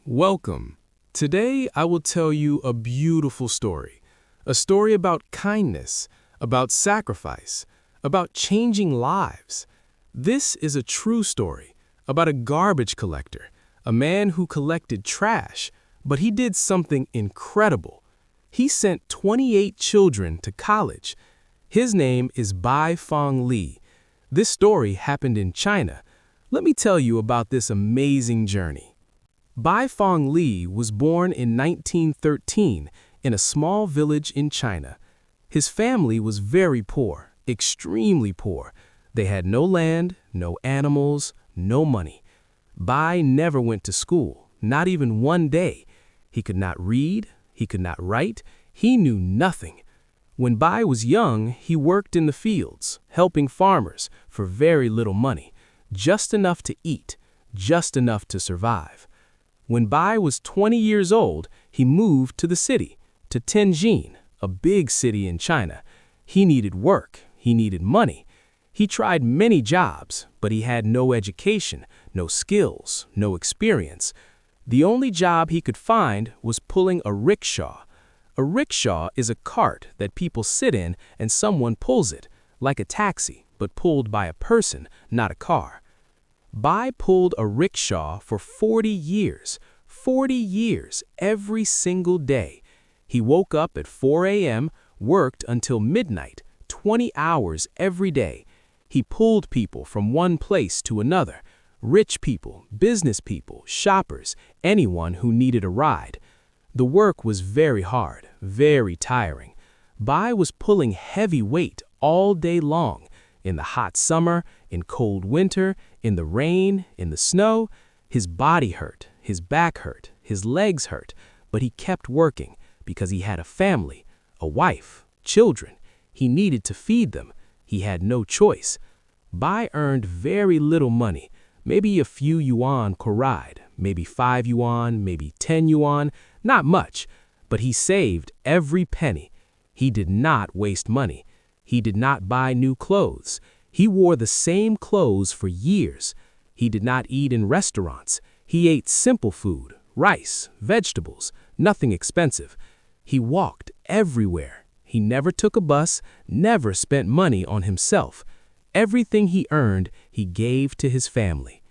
Welcome. Today I will tell you a beautiful story. A story about kindness, about sacrifice, about changing lives. This is a true story about a garbage collector, a man who collected trash, but he did something incredible. He sent 28 children to college. His name is Fangli. This story happened in China. Let me tell you about this amazing journey. Fangli was born in 1913 in a small village in China. His family was very poor, extremely poor. They had no land, no animals, no money. Bai never went to school, not even one day. He could not read, he could not write, he knew nothing. When Bai was young, he worked in the fields, helping farmers for very little money, just enough to eat, just enough to survive. When Bai was 20 years old, he moved to the city, to Tianjin, a big city in China. He needed work, he needed money. He tried many jobs, but he had no education, no skills, no experience. The only job he could find was pulling a rickshaw. A rickshaw is a cart that people sit in and someone pulls it, like a taxi, but pulled by a person, not a car. Bai pulled a rickshaw for 40 years, 40 years, every single day. He woke up at 4 a.m., worked until midnight, 20 hours every day. He pulled people from one place to another, rich people, business people, shoppers, anyone who needed a ride. The work was very hard, very tiring. Bai was pulling heavy weight all day long, in the hot summer, in cold winter, in the rain, in the snow. His body hurt, his back hurt, his legs hurt, but he kept working because he had a family, a wife, children. He needed to feed them. He had no choice. Bai earned very little money, maybe a few yuan per ride, maybe 5 yuan, maybe 10 yuan, not much, but he saved every penny. He did not waste money. He did not buy new clothes. He wore the same clothes for years. He did not eat in restaurants. He ate simple food, rice, vegetables, nothing expensive. He walked everywhere. He never took a bus, never spent money on himself. Everything he earned, he gave to his family.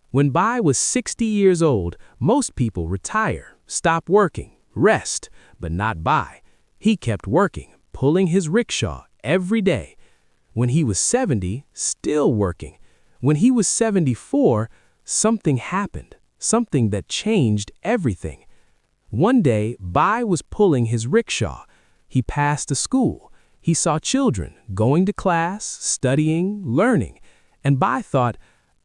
When Bai was 60 years old, most people retire, stop working, rest, but not Bai. He kept working, pulling his rickshaw every day. When he was 70, still working. When he was 74, something happened, something that changed everything. One day, Bai was pulling his rickshaw. He passed a school. He saw children going to class, studying, learning. And Bai thought,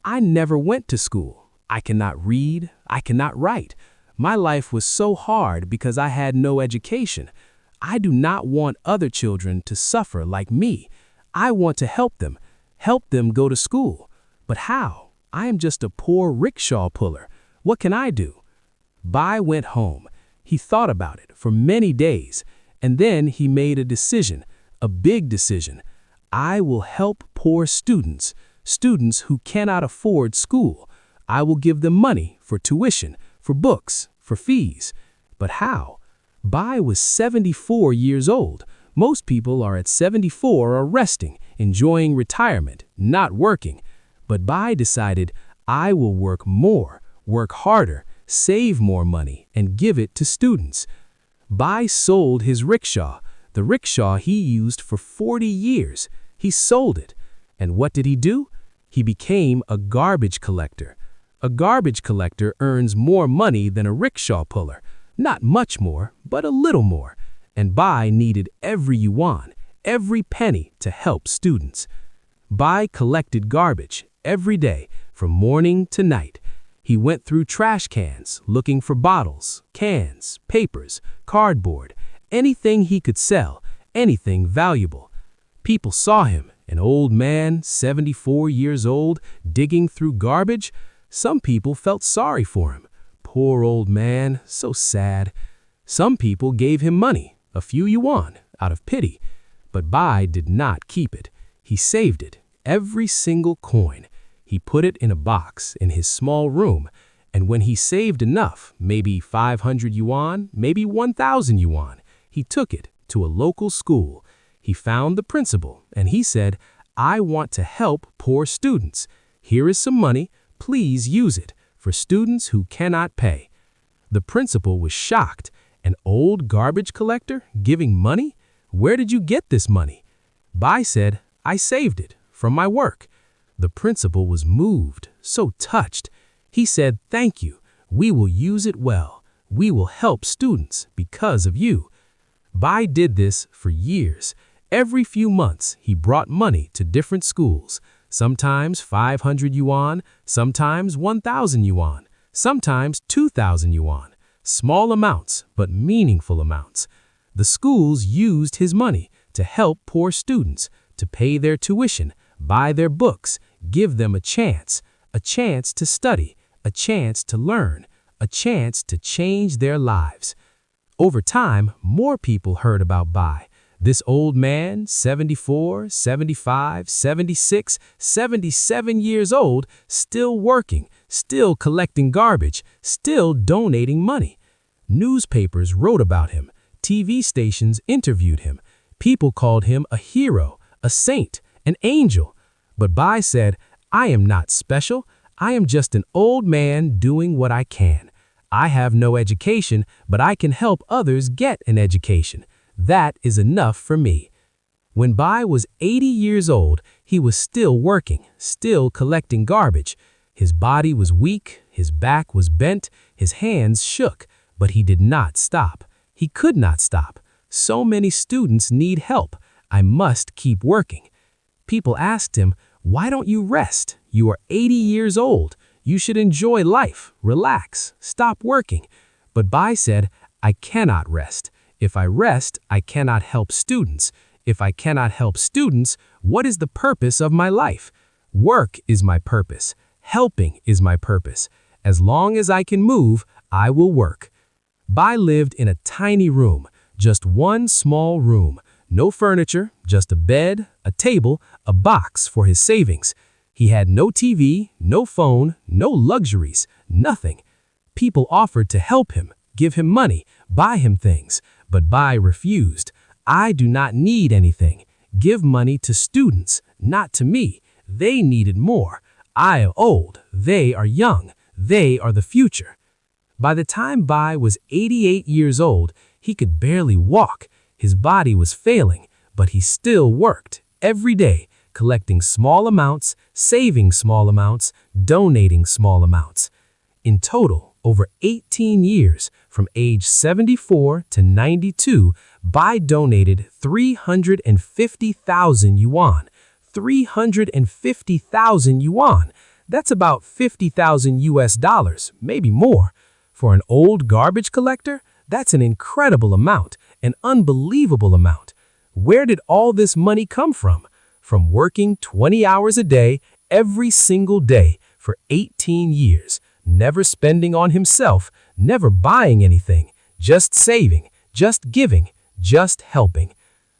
I never went to school. I cannot read. I cannot write. My life was so hard because I had no education. I do not want other children to suffer like me. I want to help them go to school. But how? I am just a poor rickshaw puller. What can I do? Bai went home. He thought about it for many days, and then he made a decision, a big decision. I will help poor students, students who cannot afford school. I will give them money for tuition, for books, for fees. But how? Bai was 74 years old. Most people are at 74 or resting, enjoying retirement, not working. But Bai decided, I will work more, work harder, save more money, and give it to students. Bai sold his rickshaw, the rickshaw he used for 40 years. He sold it. And what did he do? He became a garbage collector. A garbage collector earns more money than a rickshaw puller. Not much more, but a little more. And Bai needed every yuan, every penny to help students. Bai collected garbage every day from morning to night. He went through trash cans looking for bottles, cans, papers, cardboard, anything he could sell, anything valuable. People saw him, an old man, 74 years old, digging through garbage. Some people felt sorry for him. Poor old man, so sad. Some people gave him money, a few yuan, out of pity. But Bai did not keep it. He saved it, every single coin. He put it in a box in his small room. And when he saved enough, maybe 500 yuan, maybe 1,000 yuan, he took it to a local school. He found the principal and he said, "I want to help poor students. Here is some money. Please use it for students who cannot pay." The principal was shocked. An old garbage collector giving money? Where did you get this money? Bai said, "I saved it from my work." The principal was moved, so touched. He said, "Thank you. We will use it well. We will help students because of you." Bai did this for years. Every few months, he brought money to different schools, sometimes 500 yuan, sometimes 1,000 yuan, sometimes 2,000 yuan. Small amounts, but meaningful amounts. The schools used his money to help poor students, to pay their tuition, buy their books, give them a chance to study, a chance to learn, a chance to change their lives. Over time, more people heard about Bai. This old man, 74, 75, 76, 77 years old, still working, still collecting garbage, still donating money. Newspapers wrote about him. TV stations interviewed him. People called him a hero, a saint, an angel. But Bai said, "I am not special. I am just an old man doing what I can. I have no education, but I can help others get an education. That is enough for me." When Bai was 80 years old, he was still working, still collecting garbage. His body was weak, his back was bent, his hands shook, but he did not stop. He could not stop. So many students need help. I must keep working. People asked him, "Why don't you rest? You are 80 years old. You should enjoy life, relax, stop working." But Bai said, "I cannot rest. If I rest, I cannot help students. If I cannot help students, what is the purpose of my life? Work is my purpose. Helping is my purpose. As long as I can move, I will work." Bai lived in a tiny room, just one small room. No furniture, just a bed, a table, a box for his savings. He had no TV, no phone, no luxuries, nothing. People offered to help him, give him money, buy him things, but Bai refused. "I do not need anything. Give money to students, not to me. They need it more. I am old, they are young, they are the future." By the time Bai was 88 years old, he could barely walk. His body was failing, but he still worked every day, collecting small amounts, saving small amounts, donating small amounts. In total, over 18 years, from age 74 to 92, Bai donated 350,000 yuan. 350,000 yuan. That's about 50,000 US dollars, maybe more. For an old garbage collector, that's an incredible amount, an unbelievable amount. Where did all this money come from? From working 20 hours a day, every single day, for 18 years, never spending on himself, never buying anything, just saving, just giving, just helping.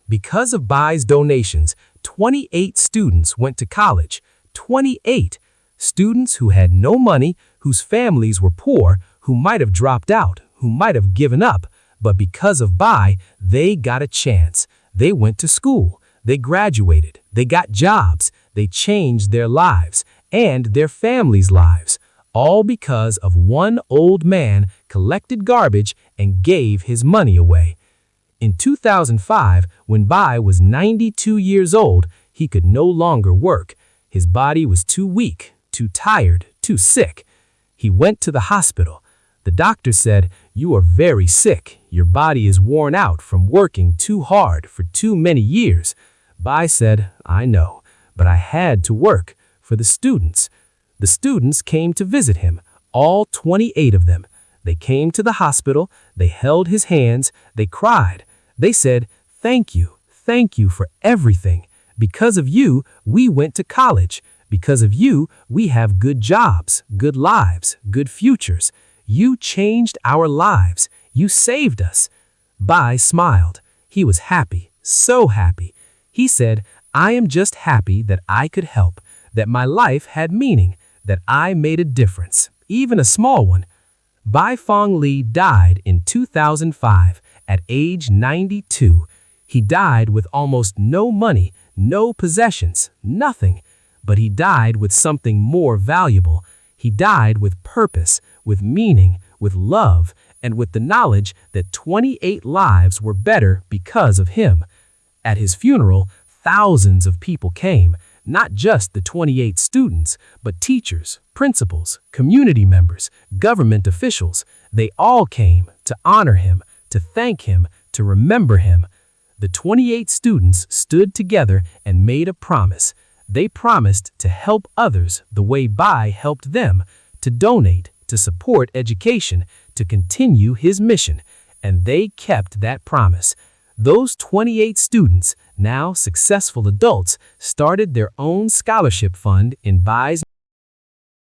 Because of Bai's donations, 28 students went to college. 28 students who had no money, whose families were poor, who might have dropped out, who might have given up, but because of Bai, they got a chance. They went to school, they graduated, they got jobs, they changed their lives and their families' lives, all because of one old man collected garbage and gave his money away. In 2005, when Bai was 92 years old, he could no longer work. His body was too weak, too tired, too sick. He went to the hospital. The doctor said, "You are very sick. Your body is worn out from working too hard for too many years." Bai said, "I know, but I had to work for the students." The students came to visit him, all 28 of them. They came to the hospital, they held his hands, they cried. They said, thank you for everything. Because of you, we went to college. Because of you, we have good jobs, good lives, good futures. You changed our lives. You saved us." Bai smiled. He was happy, so happy. He said, "I am just happy that I could help, that my life had meaning, that I made a difference, even a small one. Bai Fangli died in 2005 at age 92. He died with almost no money, no possessions, nothing. But he died with something more valuable. He died with purpose, with meaning, with love, and with the knowledge that 28 lives were better because of him. At his funeral, thousands of people came, not just the 28 students, but teachers, principals, community members, government officials. They all came to honor him, to thank him, to remember him. The 28 students stood together and made a promise. They promised to help others the way Bai helped them, to donate, to support education, to continue his mission. And they kept that promise. Those 28 students, now successful adults, started their own scholarship fund in Bai's